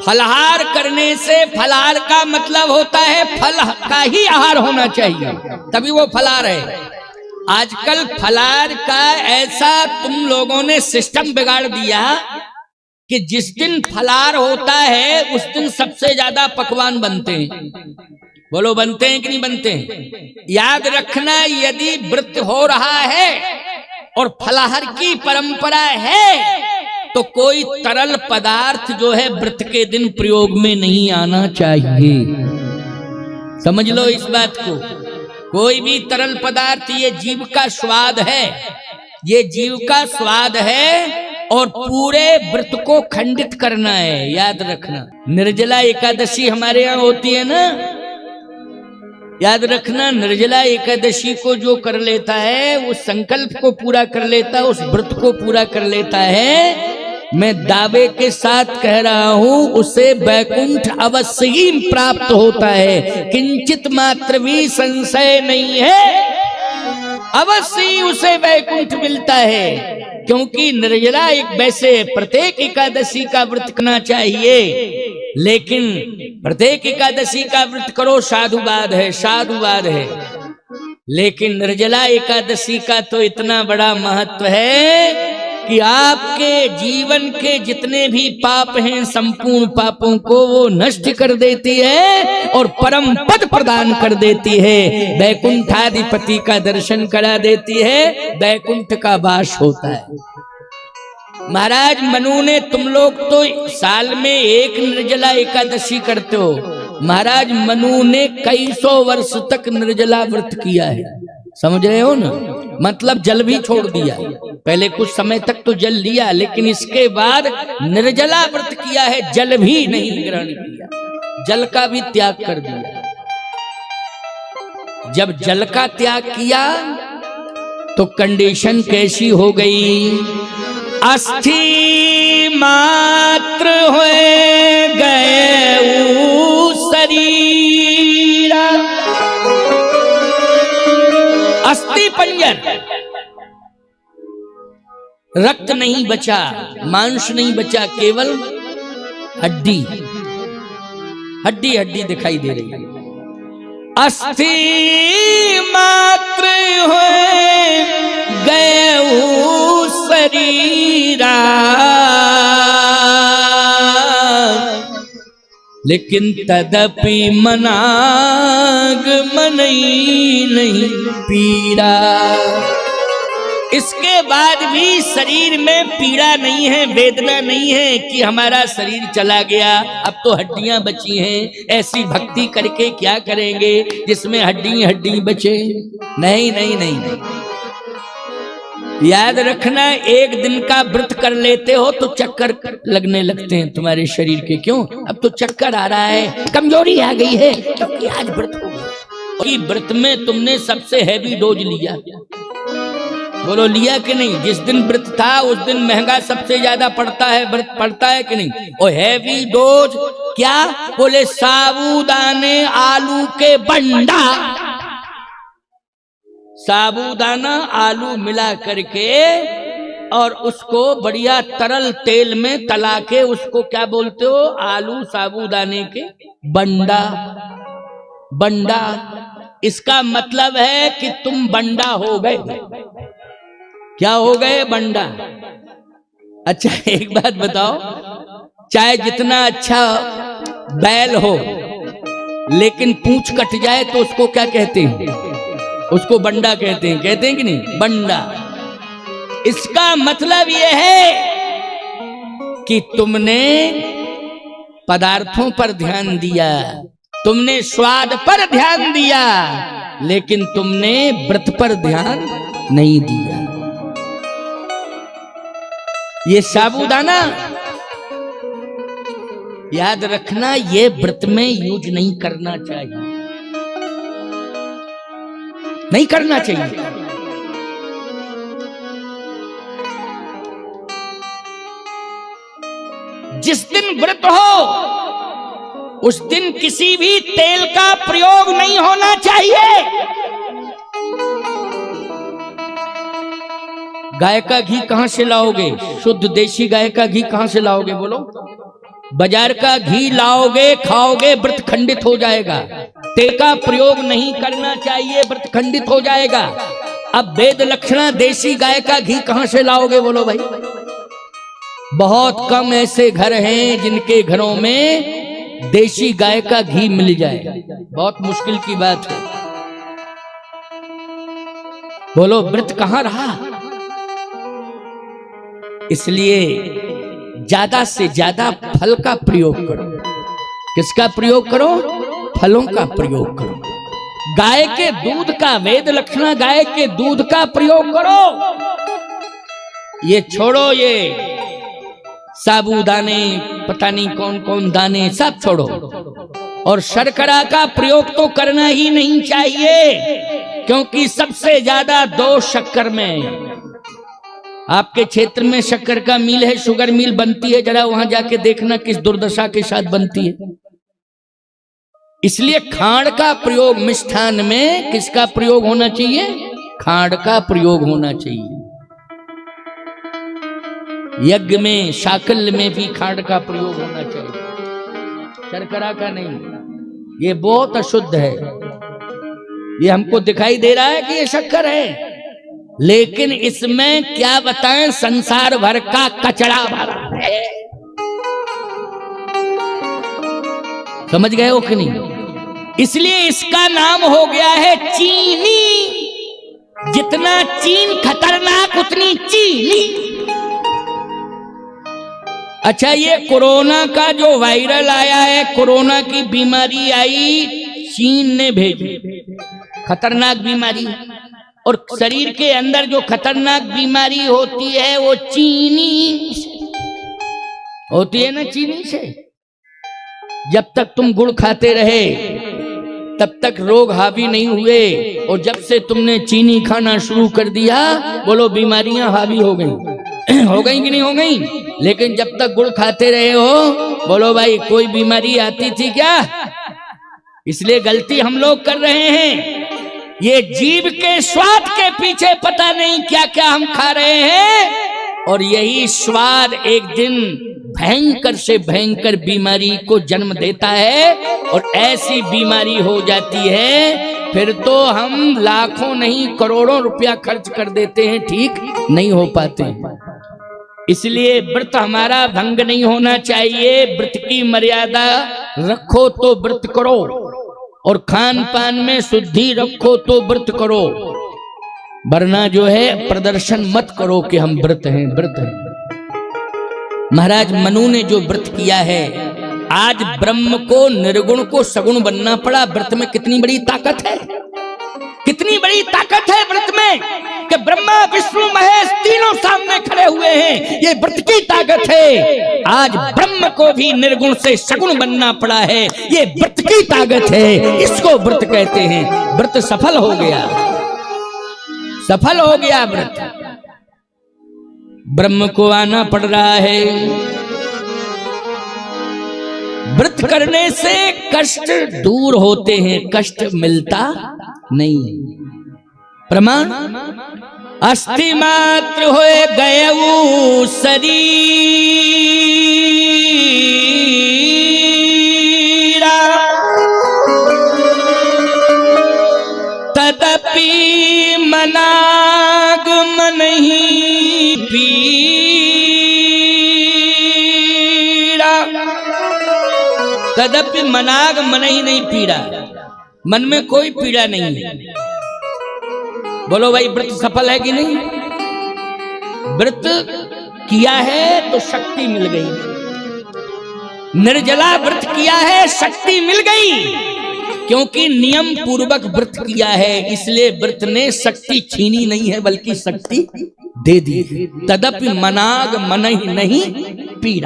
फलाहार करने से, फलाहार का मतलब होता है फल का ही आहार होना चाहिए, तभी वो फलाहार है। आजकल फलाहार का ऐसा तुम लोगों ने सिस्टम बिगाड़ दिया कि जिस दिन फलाहार होता है उस दिन सबसे ज्यादा पकवान बनते हैं। बोलो बनते हैं कि नहीं बनते हैं? याद रखना, यदि व्रत हो रहा है और फलाहार की परंपरा है तो कोई तरल पदार्थ जो है व्रत के दिन प्रयोग में नहीं आना चाहिए। समझ लो इस बात को। कोई भी तरल पदार्थ, ये जीव का स्वाद है, ये जीव का स्वाद है और पूरे व्रत को खंडित करना है। याद रखना, निर्जला एकादशी हमारे यहाँ होती है ना, याद रखना, निर्जला एकादशी को जो कर लेता है उस संकल्प को पूरा कर लेता है, उस व्रत को पूरा कर लेता है, मैं दावे के साथ कह रहा हूं उसे वैकुंठ अवश्य ही प्राप्त होता है, किंचित मात्र भी संशय नहीं है, अवश्य ही उसे वैकुंठ मिलता है। क्योंकि निर्जला एक, वैसे प्रत्येक एकादशी का व्रत करना चाहिए, लेकिन प्रत्येक एकादशी का व्रत करो साधुवाद है, साधुवाद है, लेकिन निर्जला एकादशी का तो इतना बड़ा महत्व है कि आपके जीवन के जितने भी पाप हैं संपूर्ण पापों को वो नष्ट कर देती है और परम पद प्रदान कर देती है, वैकुंठाधिपति का दर्शन करा देती है, वैकुंठ का वास होता है। महाराज मनु ने, तुम लोग तो साल में एक निर्जला एकादशी करते हो, महाराज मनु ने कई सौ वर्ष तक निर्जला व्रत किया है। समझ रहे हो ना, मतलब जल भी छोड़ दिया। पहले कुछ समय तक तो जल लिया, लेकिन इसके बाद निर्जला व्रत किया है, जल भी नहीं ग्रहण किया, जल का भी त्याग कर दिया। जब जल का त्याग किया तो कंडीशन कैसी हो गई? अस्थि मात्र हो गए शरीर, अस्थि पंजर, रक्त नहीं बचा, मांस नहीं बचा, केवल हड्डी हड्डी हड्डी दिखाई दे रही है। अस्थि मात्र हो गए शरीरा, लेकिन तदपि मनाग मनई नहीं पीड़ा। इसके बाद भी शरीर में पीड़ा नहीं है, वेदना नहीं है कि हमारा शरीर चला गया, अब तो हड्डियां बची हैं, ऐसी भक्ति करके क्या करेंगे जिसमें हड्डी हड्डी बचे? नहीं नहीं नहीं नहीं। याद रखना, एक दिन का व्रत कर लेते हो तो चक्कर लगने लगते हैं तुम्हारे शरीर के। क्यों? अब तो चक्कर आ रहा है, कमजोरी आ गई है, क्योंकि आज व्रत हो गया। व्रत में तुमने सबसे हैवी डोज लिया, बोलो लिया कि नहीं? जिस दिन व्रत था उस दिन महंगा सबसे ज्यादा पड़ता है, व्रत पड़ता है कि नहीं? और हैवी डोज क्या? बोले साबूदाने आलू के बंडा, साबूदाना आलू मिला करके और उसको बढ़िया तरल तेल में तला के, उसको क्या बोलते हो? आलू साबूदाने के बंडा। बंडा इसका मतलब है कि तुम बंडा हो गए। क्या हो गए? बंडा। अच्छा एक बात बताओ, चाहे जितना अच्छा बैल हो लेकिन पूंछ कट जाए तो उसको क्या कहते हैं? उसको बंडा कहते हैं। कहते हैं कि नहीं? बंडा। इसका मतलब यह है कि तुमने पदार्थों पर ध्यान दिया, तुमने स्वाद पर ध्यान दिया, लेकिन तुमने व्रत पर ध्यान नहीं दिया। ये साबूदाना याद रखना, ये व्रत में यूज नहीं करना चाहिए, नहीं करना चाहिए। जिस दिन व्रत हो उस दिन किसी भी तेल का प्रयोग नहीं होना चाहिए। गाय का घी कहां से लाओगे? शुद्ध देशी गाय का घी कहां से लाओगे? बोलो। बाजार का घी लाओगे खाओगे व्रत खंडित हो जाएगा। तेल का प्रयोग नहीं करना चाहिए, व्रत खंडित हो जाएगा। अब वेद लक्षणा देसी गाय का घी कहां से लाओगे बोलो भाई? बहुत कम ऐसे घर हैं जिनके घरों में देसी गाय का घी मिल जाए, बहुत मुश्किल की बात है। बोलो व्रत कहां रहा? इसलिए ज्यादा से ज्यादा फल का प्रयोग करो। किसका प्रयोग करो? फलों का प्रयोग करो। गाय के दूध का, वेद लक्षणा गाय के दूध का प्रयोग करो। ये छोड़ो, ये साबूदाने पता नहीं कौन कौन दाने सब छोड़ो। और शर्करा का प्रयोग तो करना ही नहीं चाहिए, क्योंकि सबसे ज्यादा दोष शक्कर में। आपके क्षेत्र में शक्कर का मिल है, शुगर मिल बनती है, जरा वहां जाके देखना किस दुर्दशा के साथ बनती है। इसलिए खांड का प्रयोग मिष्ठान में किसका प्रयोग होना चाहिए? खांड का प्रयोग होना चाहिए। यज्ञ में शाकल्य में भी खांड का प्रयोग होना चाहिए, शर्करा का नहीं। ये बहुत अशुद्ध है। ये हमको दिखाई दे रहा है कि ये शक्कर है, लेकिन इसमें क्या बताएं, संसार भर का कचरा भरा है। समझ गए हो कि नहीं? इसलिए इसका नाम हो गया है चीनी। जितना चीन खतरनाक उतनी चीनी। अच्छा, ये कोरोना का जो वायरल आया है, कोरोना की बीमारी आई, चीन ने भेजी, खतरनाक बीमारी। और शरीर के अंदर जो खतरनाक बीमारी होती है वो चीनी होती है ना, चीनी से। जब तक तुम गुड़ खाते रहे तब तक रोग हावी नहीं हुए, और जब से तुमने चीनी खाना शुरू कर दिया, बोलो बीमारियां हावी हो गई। हो गई कि नहीं हो गई? लेकिन जब तक गुड़ खाते रहे हो, बोलो भाई कोई बीमारी आती थी क्या? इसलिए गलती हम लोग कर रहे हैं। ये जीभ के स्वाद के पीछे पता नहीं क्या क्या हम खा रहे हैं, और यही स्वाद एक दिन भयंकर से भयंकर बीमारी को जन्म देता है। और ऐसी बीमारी हो जाती है, फिर तो हम लाखों नहीं करोड़ों रुपया खर्च कर देते हैं, ठीक नहीं हो पाते। इसलिए व्रत हमारा भंग नहीं होना चाहिए। व्रत की मर्यादा रखो तो व्रत करो, और खान पान में शुद्धि रखो तो व्रत करो, वरना जो है प्रदर्शन मत करो कि हम व्रत हैं, व्रत हैं। महाराज मनु ने जो व्रत किया है, आज ब्रह्म को निर्गुण को सगुण बनना पड़ा। व्रत में कितनी बड़ी ताकत है, कितनी बड़ी ताकत है व्रत में, कि ब्रह्मा विष्णु महेश तीनों सामने खड़े हुए हैं। ये व्रत की ताकत है। आज ब्रह्म को भी निर्गुण से सगुण बनना पड़ा है, ये व्रत की ताकत है। इसको व्रत कहते हैं। व्रत सफल हो गया, सफल हो गया व्रत। ब्रह्म को आना पड़ रहा है। व्रत करने से कष्ट दूर होते हैं, कष्ट मिलता नहीं। प्रमाण, अस्थि मात्र होए गयऊ शरीरा, तदपि मनाग मनहि पीरा। तदपि मनाग मनहि नहीं पीड़ा, मन में कोई पीड़ा नहीं है। बोलो भाई व्रत सफल है कि नहीं? व्रत किया है तो शक्ति मिल गई। निर्जला व्रत किया है, शक्ति मिल गई, क्योंकि नियम पूर्वक व्रत किया है। इसलिए व्रत ने शक्ति छीनी नहीं है, बल्कि शक्ति दे दी। तदपि मनाग मनहि नहीं पीड़ा।